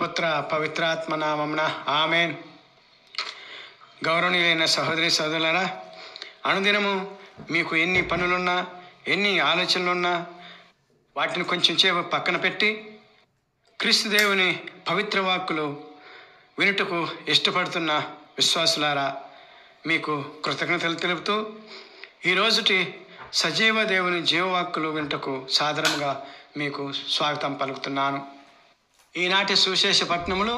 పుత్ర పవిత్రాత్మ నామమున ఆమెన్. గౌరవనీయులైన సహోదరి సహోదరులారా, అనుదినము మీకు ఎన్ని పనులున్నా, ఎన్ని ఆలోచనలున్నా వాటిని కొంచెం సేపు పక్కన పెట్టి క్రీస్తు దేవుని పవిత్ర వాక్కులు వినుటకు ఇష్టపడుతున్న విశ్వాసులారా, మీకు కృతజ్ఞతలు తెలుపుతూ ఈరోజుటి సజీవ దేవుని జీవవాక్కులు వినుటకు సాదరంగా మీకు స్వాగతం పలుకుతున్నాను. ఈనాటి సువిశేష పట్టణములు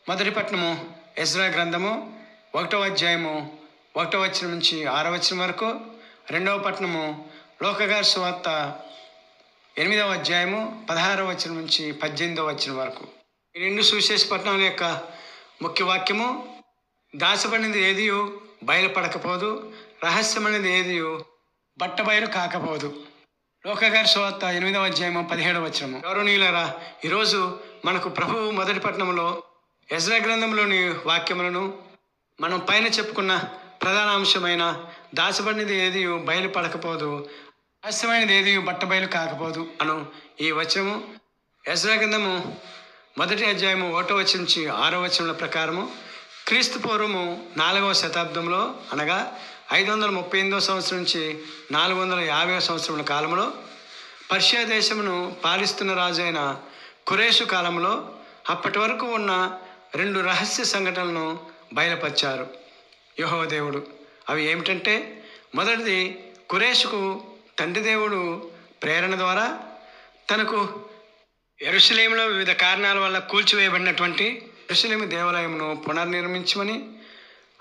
మొదటి పట్టణము ఎజ్రా గ్రంథము 1వ అధ్యాయము 1వ వచనం నుంచి 6వ వచనం వరకు, 2వ పట్టణము లోకగారి సువార్త 8వ అధ్యాయము 16వ వచనం నుంచి 18వ వచనం వరకు. ఈ రెండు సువిశేష పట్టణాల యొక్క ముఖ్య వాక్యము, దాచబడినది ఏదియు బయలుపడకపోదు, రహస్యమైనది ఏదియు బట్టబయలు కాకపోదు. లోకగారి సువార్త 8వ అధ్యాయము 17వ వచనము. గౌరవనీయులారా, ఈరోజు మనకు ప్రభువు మొదటి పట్టణంలో ఎజ్రా గ్రంథంలోని వాక్యములను మనం పైన చెప్పుకున్న ప్రధాన అంశమైన దాచబడినది ఏది బయలుపడకపోదు, రహస్యమైనది ఏది బట్టబయలు కాకపోదు అను ఈ వచనము ఎజ్రా గ్రంథము మొదటి అధ్యాయము 1వ వచనం నుంచి 6వ వచనముల ప్రకారము క్రీస్తు పూర్వము 4వ శతాబ్దంలో, అనగా 538వ సంవత్సరం నుంచి 450వ సంవత్సరముల కాలంలో పర్షియా దేశమును పాలిస్తున్న రాజు అయిన కురేషు కాలంలో అప్పటి వరకు ఉన్న 2 రహస్య సంఘటనలను బయలుపరిచారు యెహోవా దేవుడు. అవి ఏమిటంటే, మొదటిది, కురేషుకు తండ్రి దేవుడు ప్రేరణ ద్వారా తనకు యెరూషలేములో వివిధ కారణాల వల్ల కూల్చివేయబడినటువంటి యెరూషలేము దేవాలయమును పునర్నిర్మించమని,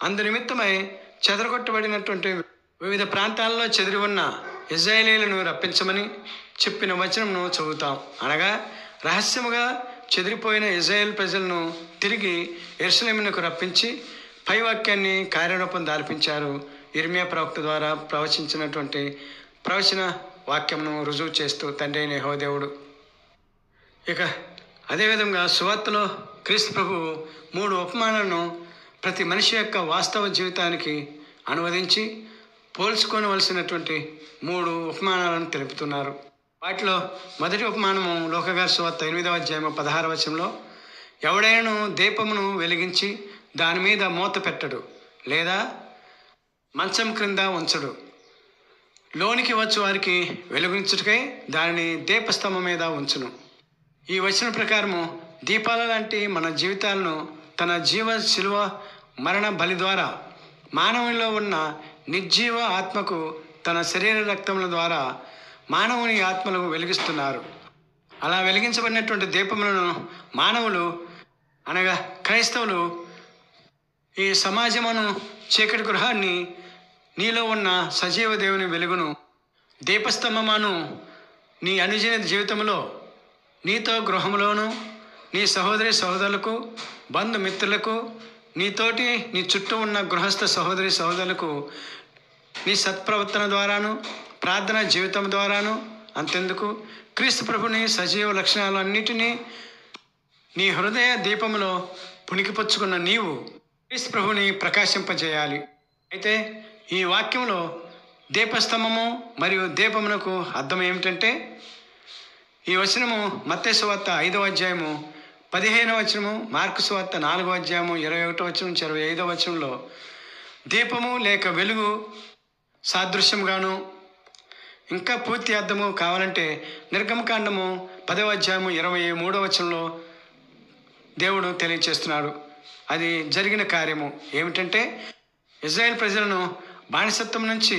అందునిమిత్తమై చెదరగొట్టబడినటువంటి వివిధ ప్రాంతాల్లో చెదిరి ఉన్న ఇశ్రాయేలీయులను రప్పించమని చెప్పిన వచనమును చదువుతాం. అనగా రహస్యముగా చెదిరిపోయిన ఇశ్రాయేల్ ప్రజలను తిరిగి యెరూషలేమునకు రప్పించి పై వాక్యాన్ని కార్యరూపం దాల్పించారు. ఇర్మియా ప్రవక్త ద్వారా ప్రవచించినటువంటి ప్రవచన వాక్యమును రుజువు చేస్తూ తండ్రి అయిన యెహోవా దేవుడు. ఇక అదేవిధంగా సువార్తలో క్రీస్తు ప్రభువు 3 ఉపమానాలను ప్రతి మనిషి యొక్క వాస్తవ జీవితానికి అనువదించి పోల్చుకోవలసినటువంటి 3 ఉపమానాలను తెలుపుతున్నారు. వాటిలో మొదటి ఉపమానము లోకగారి సువార్త 8వ అధ్యాయము 16వ వచనంలో, ఎవడైనా దీపమును వెలిగించి దాని మీద మూత పెట్టడు, లేదా మంచం క్రింద ఉంచడు, లోనికి వచ్చు వారికి వెలుగించుటకై దానిని దీపస్తంభం మీద ఉంచును. ఈ వచనం ప్రకారము దీపాల లాంటి మన జీవితాలను తన జీవ శిలువ మరణ బలి ద్వారా మానవునిలో ఉన్న నిర్జీవ ఆత్మకు తన శరీర రక్తముల ద్వారా మానవుని ఆత్మలకు వెలిగిస్తున్నారు. అలా వెలిగించబడినటువంటి దీపములను మానవులు, అనగా క్రైస్తవులు, ఈ సమాజమును చీకటి గృహాన్ని, నీలో ఉన్న సజీవ దేవుని వెలుగును, దీపస్తంభమును నీ అనుదిన జీవితంలో నీతో గృహంలోను, నీ సహోదరి సహోదరులకు, బంధుమిత్రులకు, నీతోటి నీ చుట్టూ ఉన్న గృహస్థ సహోదరి సహోదరులకు నీ సత్ప్రవర్తన ద్వారాను, ప్రార్థన జీవితం ద్వారాను, అంతెందుకు క్రీస్తు ప్రభుని సజీవ లక్షణాలు అన్నిటినీ నీ హృదయ దీపములో పుణికిపుచ్చుకున్న నీవు క్రీస్తు ప్రభుని ప్రకాశింపజేయాలి. అయితే ఈ వాక్యంలో దీపస్తంభము మరియు దీపమునకు అర్థం ఏమిటంటే, ఈ వచనము మత్తయి సువార్త 5వ అధ్యాయము 15వ వచనము, మార్కు సువార్త 4వ అధ్యాయము 21వ వచనం నుంచి 25వ వచనంలో దీపము లేక వెలుగు సాదృశ్యంగాను, ఇంకా పూర్తి అర్థము కావాలంటే నిర్గమకాండము 10వ అధ్యాయము 23వ వచనంలో దేవుడు తెలియచేస్తున్నాడు. అది జరిగిన కార్యము ఏమిటంటే, ఇశ్రాయేల్ ప్రజలను బానిసత్వం నుంచి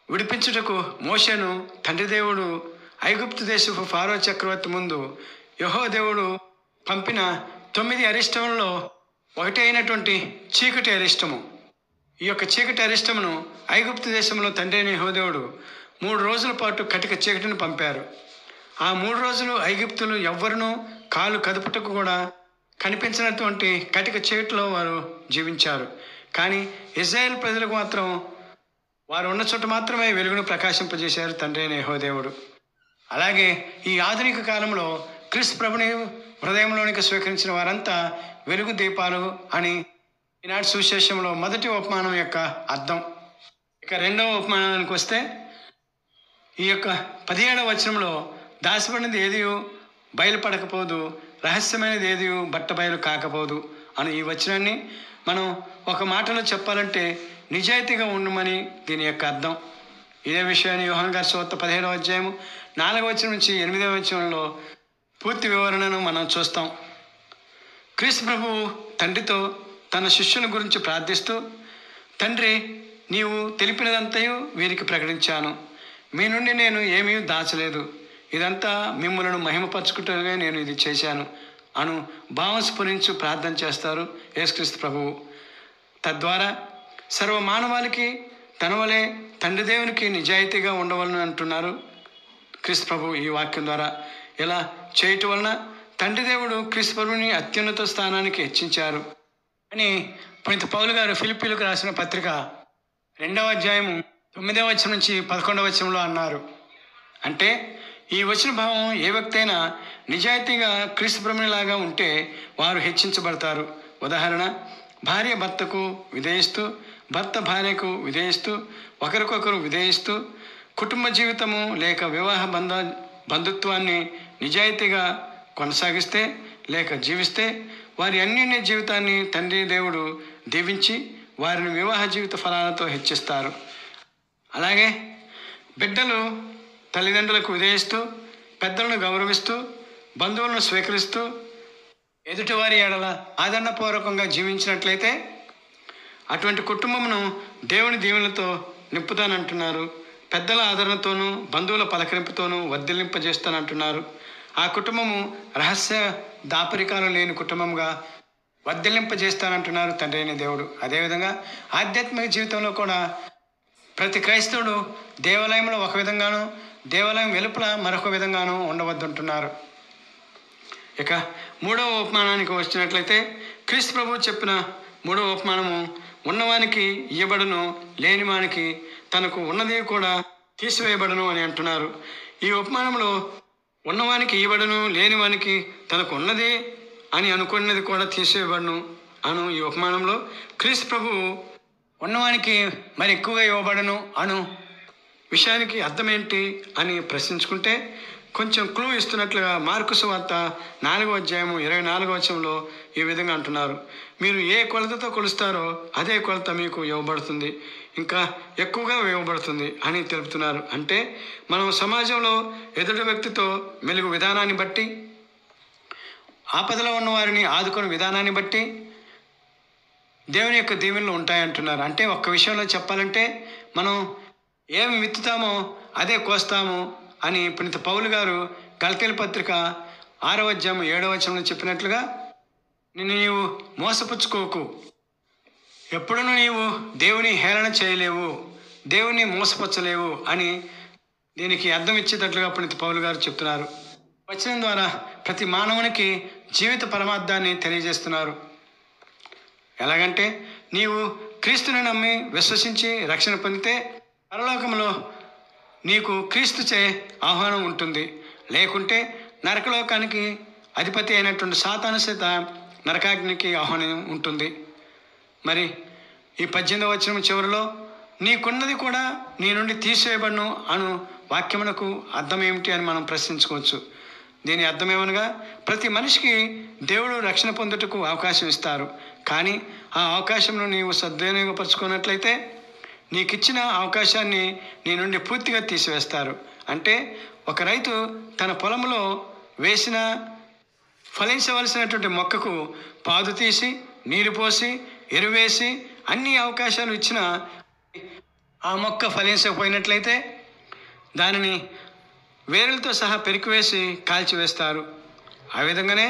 విడిపించుటకు మోషేను తండ్రి దేవుడు ఐగుప్తు దేశపు ఫారో చక్రవర్తి ముందు యెహోవా దేవుడు పంపిన 9 అరిష్టములలో ఒకటి అయినటువంటి చీకటి అరిష్టము. ఈ యొక్క చీకటి అరిష్టమును ఐగుప్తు దేశంలో తండ్రి అయిన యెహోవా దేవుడు 3 రోజుల పాటు కటిక చీకటిని పంపారు. ఆ 3 రోజులు ఐగుప్తులు ఎవ్వరునూ కాలు కదుపుటకు కూడా కనిపించినటువంటి కటిక చీకటిలో వారు జీవించారు. కానీ ఇశ్రాయేల్ ప్రజలకు మాత్రం వారు ఉన్న చోట మాత్రమే వెలుగును ప్రకాశింపజేశారు తండ్రి అయిన యెహోవా దేవుడు. అలాగే ఈ ఆధునిక కాలంలో క్రీస్తు ప్రభుని హృదయంలోనికి స్వీకరించిన వారంతా వెలుగు దీపాలు అని ఈనాటి సువిశేషంలో మొదటి ఉపమానం యొక్క అర్థం. ఇక 2వ ఉపమానానికి వస్తే, ఈ యొక్క 17వ వచనంలో దాచబడినది ఏది బయలుపడకపోదు, రహస్యమైనది ఏది బట్టబయలు కాకపోదు అని ఈ వచనాన్ని మనం ఒక మాటలో చెప్పాలంటే నిజాయితీగా ఉండమని దీని యొక్క అర్థం. ఇదే విషయాన్ని యోహాను గారి సువార్త 15వ అధ్యాయము 4వ వచనం నుంచి 8వ వచనంలో పూర్తి వివరణను మనం చూస్తాం. క్రీస్తు ప్రభువు తండ్రితో తన శిష్యుల గురించి ప్రార్థిస్తూ, తండ్రి, నీవు తెలిపినదంతయు వీరికి ప్రకటించాను, మీ నుండి నేను ఏమీ దాచలేదు, ఇదంతా మిమ్మలను మహిమపరచుకుంటూనే నేను ఇది చేశాను అను భావం స్ఫురించు ప్రార్థన చేస్తారు యేసుక్రీస్తు ప్రభువు. తద్వారా సర్వ మానవాళికి తన వలె తండ్రి దేవునికి నిజాయితీగా ఉండవలను అంటున్నారు క్రీస్తు ప్రభువు ఈ వాక్యం ద్వారా. ఇలా చేయటం వలన తండ్రి దేవుడు క్రీస్తు ప్రభువుని అత్యున్నత స్థానానికి హెచ్చించారు అని పునీత పౌలు గారు ఫిలిప్పీలకు రాసిన పత్రిక 2వ అధ్యాయము 9వ వచనం నుంచి 11వ వచనంలో అన్నారు. అంటే ఈ వచన భావం ఏ వ్యక్తి అయినా నిజాయితీగా క్రీస్తు ప్రభునిలాగా ఉంటే వారు హెచ్చించబడతారు. ఉదాహరణ, భార్య భర్తకు విధేయిస్తూ, భర్త భార్యకు విధేయిస్తూ, ఒకరికొకరు విధేయిస్తూ కుటుంబ జీవితము లేక వివాహ బంధుత్వాన్ని నిజాయితీగా కొనసాగిస్తే లేక జీవిస్తే వారి అన్యోన్య జీవితాన్ని తండ్రి దేవుడు దీవించి వారిని వివాహ జీవిత ఫలాలతో హెచ్చిస్తారు. అలాగే బిడ్డలు తల్లిదండ్రులకు విధేయిస్తూ, పెద్దలను గౌరవిస్తూ, బంధువులను స్వీకరిస్తూ, ఎదుటివారి ఎడల ఆదరణపూర్వకంగా జీవించినట్లయితే అటువంటి కుటుంబమును దేవుని దీవెనలతో నింపుతానంటున్నారు. పెద్దల ఆదరణతోనూ బంధువుల పలకరింపుతోనూ వర్ధిల్లింపజేస్తానంటున్నారు. ఆ కుటుంబము రహస్య దాపరికాలు లేని కుటుంబంగా వర్ధిల్లింపజేస్తానంటున్నారు తండ్రి అయిన దేవుడు. అదేవిధంగా ఆధ్యాత్మిక జీవితంలో కూడా ప్రతి క్రైస్తవుడు దేవాలయంలో ఒక విధంగానూ దేవాలయం వెలుపల మరొక విధంగానూ ఉండవద్దంటున్నారు. ఇక 3వ ఉపమానానికి వచ్చినట్లయితే క్రీస్తు ప్రభువు చెప్పిన 3వ ఉపమానము, ఉన్నవానికి ఇయ్యబడును, లేనివానికి తనకు ఉన్నది కూడా తీసివేయబడును అని అంటున్నారు. ఈ ఉపమానంలో ఉన్నవానికి ఇవ్వబడును, లేనివానికి తనకు ఉన్నది అని అనుకున్నది కూడా తీసివేయబడును అను ఈ ఉపమానంలో క్రీస్తు ప్రభువు ఉన్నవానికి మరి ఎక్కువగా ఇవ్వబడును అను విషయానికి అర్థం ఏంటి అని ప్రశ్నించుకుంటే కొంచెం క్లూ ఇస్తున్నట్లుగా మార్కు సువార్త 4వ అధ్యాయము 24వ వచనంలో ఈ విధంగా అంటున్నారు. మీరు ఏ కొలతతో కొలుస్తారో అదే కొలత మీకు ఇవ్వబడుతుంది, ఇంకా ఎక్కువగా ఇవ్వబడుతుంది అని తెలుపుతున్నారు. అంటే మనం సమాజంలో ఎదుటి వ్యక్తితో మెలుగు విధానాన్ని బట్టి, ఆపదలో ఉన్న వారిని ఆదుకునే విధానాన్ని బట్టి దేవుని యొక్క దీవెనలు ఉంటాయంటున్నారు. అంటే ఒక్క విషయంలో చెప్పాలంటే మనం ఏమి విత్తుతామో అదే కోస్తాము అని పునీత పౌలు గారు గలతీయుల పత్రిక 6వ అధ్యాయం 7వ వచనంలో చెప్పినట్లుగా, నిన్ను నీవు మోసపుచ్చుకోకు, ఎప్పుడూ నీవు దేవుని హేళన చేయలేవు, దేవుని మోసపుచ్చలేవు అని దీనికి అర్థం ఇచ్చేటట్లుగా పునీత పౌలు గారు చెప్తున్నారు. వచనం ద్వారా ప్రతి మానవునికి జీవిత పరమార్థాన్ని తెలియజేస్తున్నారు. ఎలాగంటే నీవు క్రీస్తుని నమ్మి విశ్వసించి రక్షణ పొందితే పరలోకంలో నీకు క్రీస్తుచే ఆహ్వానం ఉంటుంది, లేకుంటే నరకలోకానికి అధిపతి అయినటువంటి సాతాను చేత నరకాగ్నికి ఆహ్వానం ఉంటుంది. మరి ఈ 18వ వచనం చివరిలో నీకున్నది కూడా నీ నుండి తీసివేయబడును అను వాక్యమునకు అర్థం ఏమిటి అని మనం ప్రశ్నించుకోవచ్చు. దీని అర్థం ఏమనగా ప్రతి మనిషికి దేవుడు రక్షణ పొందుటకు అవకాశం ఇస్తారు, కానీ ఆ అవకాశంను నీవు సద్వినియోగపరుచుకున్నట్లయితే నీకు ఇచ్చిన అవకాశాన్ని నీ నుండి పూర్తిగా తీసివేస్తారు. అంటే ఒక రైతు తన పొలంలో వేసిన ఫలించవలసినటువంటి మొక్కకు పాదు తీసి నీరు పోసి ఎరువేసి అన్ని అవకాశాలు ఇచ్చిన ఆ మొక్క ఫలించకపోయినట్లయితే దానిని వేరులతో సహా పెరికివేసి కాల్చివేస్తారు. ఆ విధంగానే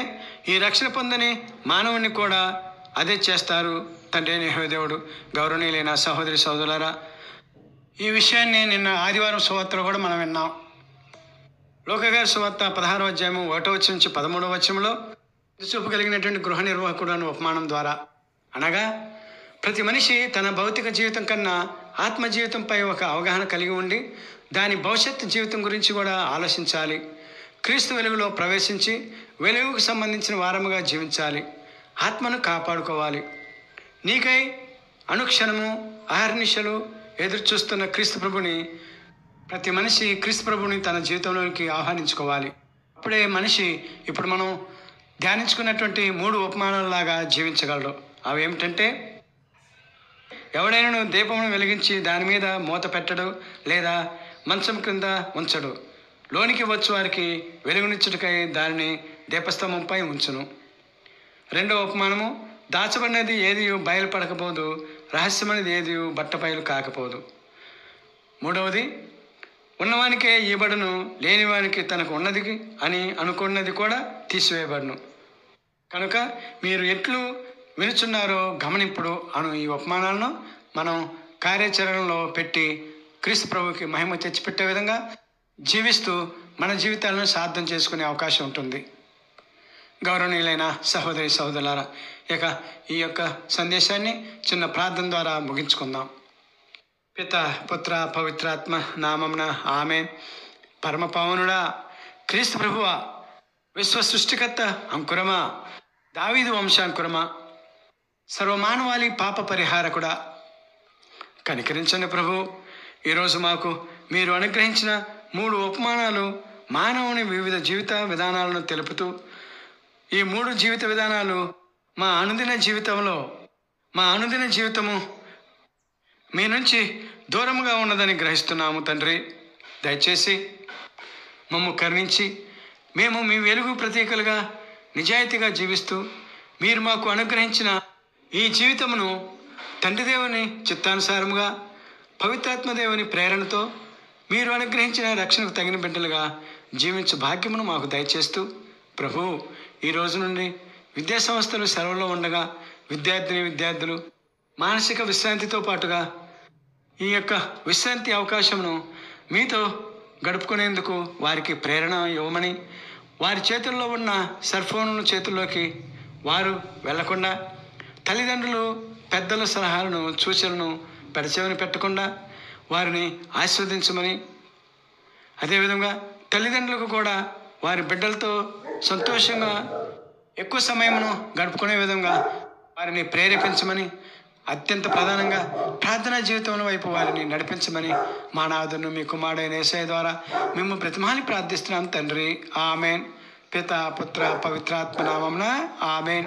ఈ రక్షణ పొందని మానవుని కూడా అదే చేస్తారు తండ్రి అయిన దేవుడు. గౌరవనీయులైన సహోదరి సహోదరులారా, ఈ విషయాన్ని నిన్న ఆదివారం సువార్తలో కూడా మనం విన్నాం. లోకగారి సువార్త 16వ అధ్యాయము 1వ వచనం నుంచి 13వ వచనంలో చూపు కలిగినటువంటి గృహ నిర్వాహకుడు అనే ఉపమానం ద్వారా, అనగా ప్రతి మనిషి తన భౌతిక జీవితం కన్నా ఆత్మ జీవితంపై ఒక అవగాహన కలిగి ఉండి దాని భవిష్యత్తు జీవితం గురించి కూడా ఆలోచించాలి. క్రీస్తు వెలుగులో ప్రవేశించి వెలుగుకు సంబంధించిన వారముగా జీవించాలి, ఆత్మను కాపాడుకోవాలి. నీకై అనుక్షణము అహర్నిశలు ఎదురు చూస్తున్న క్రీస్తు ప్రభుని ప్రతి మనిషి క్రీస్తు ప్రభుని తన జీవితంలోకి ఆహ్వానించుకోవాలి. అప్పుడే మనిషి, ఇప్పుడు మనం ధ్యానించుకున్నటువంటి 3 ఉపమానాలలాగా జీవించగలడు. అవి ఏమిటంటే, ఎవడైనా దీపమును వెలిగించి దాని మీద మూత పెట్టడు, లేదా మంచం క్రింద ఉంచడు. లోనికి వచ్చు వారికి వెలుగునిచ్చుటకై దానిని దీపస్తంభంపై ఉంచును. రెండవ ఉపమానము, దాచబడినది ఏది బయలుపడకపోదు, రహస్యమైనది ఏది బట్టబయలు కాకపోదు. మూడవది, ఉన్నవానికే ఇవ్వబడును, లేనివానికి తనకు ఉన్నది అని అనుకున్నది కూడా తీసివేయబడును. కనుక మీరు ఎట్లు వినుచున్నారో గమనింపుడు అను ఈ ఉపమానాలను మనం కార్యాచరణలో పెట్టి క్రీస్తు ప్రభువుకి మహిమ తెచ్చిపెట్టే విధంగా జీవిస్తూ మన జీవితాలను సార్థం చేసుకునే అవకాశం ఉంటుంది. గౌరవనీయులైన సహోదరి సహోదరులారా, ఇక ఈ యొక్క సందేశాన్ని చిన్న ప్రార్థన ద్వారా ముగించుకుందాం. పిత పుత్ర పవిత్రాత్మ నామమున ఆమేన్. పరమ పావనుడా, క్రీస్తు ప్రభువా, విశ్వ సృష్టికర్త అంకురమా, దావీదు వంశాంకురమా, సర్వమానవాళి పాప పరిహారకుడా, కనికరించండి ప్రభు. ఈరోజు మాకు మీరు అనుగ్రహించిన 3 ఉపమానాలు మానవుని వివిధ జీవిత విధానాలను తెలుపుతూ, ఈ 3 జీవిత విధానాలు మా అనుదిన జీవితము మీ నుంచి దూరముగా ఉన్నదని గ్రహిస్తున్నాము తండ్రి. దయచేసి మమ్ము కరుణించి మేము మీ వెలుగు ప్రతీకలుగా నిజాయితీగా జీవిస్తూ మీరు మాకు అనుగ్రహించిన ఈ జీవితమును తండ్రి దేవుని చిత్తానుసారముగా పవిత్రాత్మదేవుని ప్రేరణతో మీరు అనుగ్రహించిన రక్షణకు తగిన బిడ్డలుగా జీవించు భాగ్యమును మాకు దయచేస్తూ, ప్రభు, ఈ రోజు నుండి విద్యా సంస్థలు సెలవులో ఉండగా విద్యార్థులు మానసిక విశ్రాంతితో పాటుగా ఈ యొక్క విశ్రాంతి అవకాశమును మీతో గడుపుకునేందుకు వారికి ప్రేరణ ఇవ్వమని, వారి చేతుల్లో ఉన్న సెల్ ఫోన్ల చేతుల్లోకి వారు వెళ్లకుండా, తల్లిదండ్రులు పెద్దల సలహాలను సూచనలను పెడచెవిన పెట్టకుండా వారిని ఆశీర్వదించమని, అదేవిధంగా తల్లిదండ్రులకు కూడా వారి బిడ్డలతో సంతోషంగా ఎక్కువ సమయమును గడుపుకునే విధంగా వారిని ప్రేరేపించమని, అత్యంత ప్రధానంగా ప్రార్థనా జీవితం వైపు వారిని నడిపించమని మా నాథును మీ కుమారుడైన యేసయ్య ద్వారా మేము ప్రతిమాని ప్రార్థిస్తున్నాం తండ్రి. ఆమెన్. పిత పుత్ర పవిత్రాత్మ నామమున ఆమెన్.